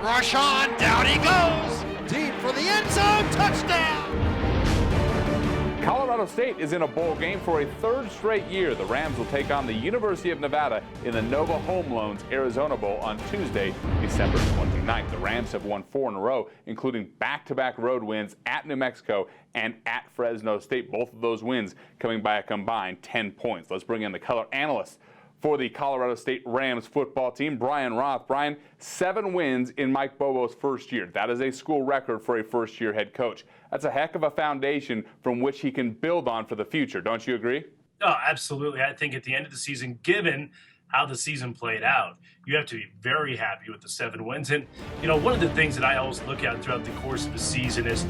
rush on, down he goes, deep for the end zone, touchdown! Colorado State is in a bowl game for a third straight year. The Rams will take on the University of Nevada in the Nova Home Loans Arizona Bowl on Tuesday, December 29th. The Rams have won 4 in a row, including back-to-back road wins at New Mexico and at Fresno State. Both of those wins coming by a combined 10 points. Let's bring in the color analyst for the Colorado State Rams football team, Brian Roth. Brian, 7 wins in Mike Bobo's first year. That is a school record for a first-year head coach. That's a heck of a foundation from which he can build on for the future. Don't you agree? Oh, absolutely. I think at the end of the season, given how the season played out, you have to be very happy with the 7 wins. And, you know, one of the things that I always look at throughout the course of the season is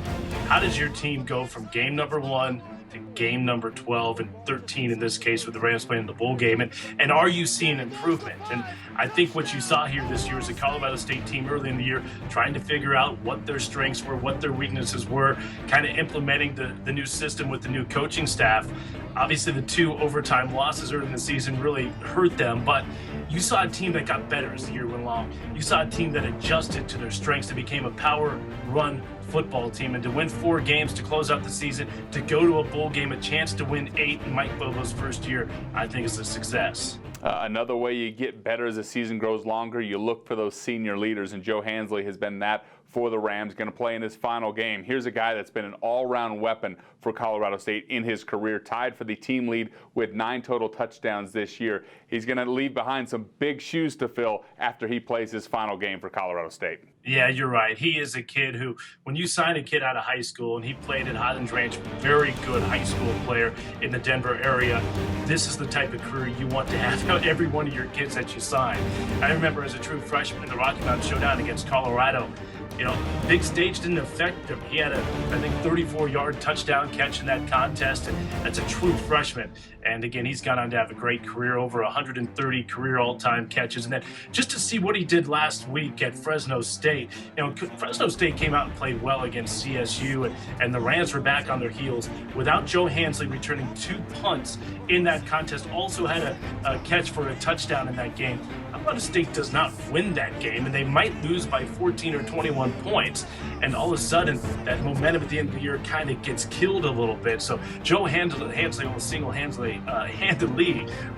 how does your team go from game number 1 to game number 12 and 13 in this case with the Rams playing in the bowl game, and are you seeing improvement? And I think what you saw here this year is a Colorado State team early in the year trying to figure out what their strengths were, what their weaknesses were, kind of implementing the new system with the new coaching staff. Obviously the 2 overtime losses early in the season really hurt them, but you saw a team that got better as the year went along. You saw a team that adjusted to their strengths, that became a power run football team, and to win 4 games to close out the season, to go to a bowl game, a chance to win 8 in Mike Bobo's first year, I think is a success. Another way you get better as the season grows longer, you look for those senior leaders, and Joe Hansley has been that for the Rams, going to play in his final game. Here's a guy that's been an all-round weapon for Colorado State in his career, tied for the team lead with 9 total touchdowns this year. He's going to leave behind some big shoes to fill after he plays his final game for Colorado State. Yeah, you're right. He is a kid who, when you sign a kid out of high school, and he played at Highlands Ranch, very good high school player in the Denver area, this is the type of career you want to have every one of your kids that you sign. I remember as a true freshman in the Rocky Mountain Showdown against Colorado, you know, big stage didn't affect him. He had a, I think, 34-yard touchdown catch in that contest, and that's a true freshman. And again, he's gone on to have a great career, over 130 career all-time catches. And then just to see what he did last week at Fresno State, you know, Fresno State came out and played well against CSU, and the Rams were back on their heels without Joe Hansley returning 2 punts in that contest. Also had a catch for a touchdown in that game. Colorado State does not win that game, and they might lose by 14 or 21 points. And all of a sudden, that momentum at the end of the year kind of gets killed a little bit. So Joe Hansley will single-handedly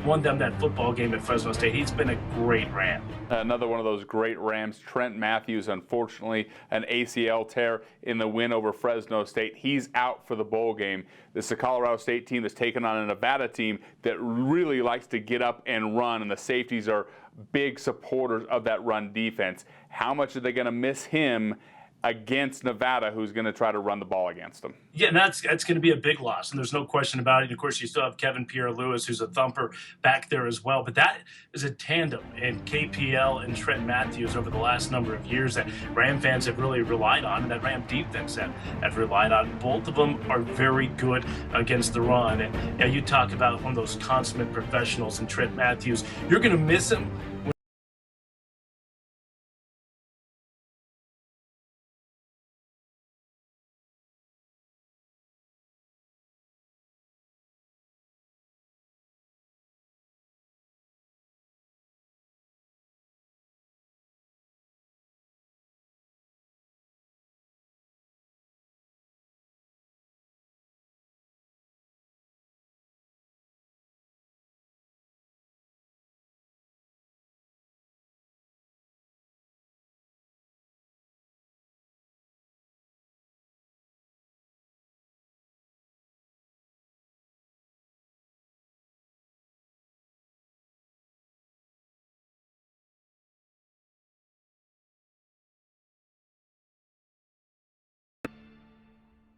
won them that football game at Fresno State. He's been a great Ram. Another one of those great Rams, Trent Matthews, unfortunately an ACL tear in the win over Fresno State. He's out for the bowl game. This is a Colorado State team that's taken on a Nevada team that really likes to get up and run, and the safeties are big supporters of that run defense. How much are they going to miss him against Nevada, who's going to try to run the ball against them? Yeah, and that's going to be a big loss, and there's no question about it. And of course, you still have Kevin Pierre-Louis, who's a thumper back there as well. But that is a tandem in KPL and Trent Matthews over the last number of years that Ram fans have really relied on, and that Ram defense have relied on. Both of them are very good against the run. And you talk about one of those consummate professionals in Trent Matthews. You're going to miss him,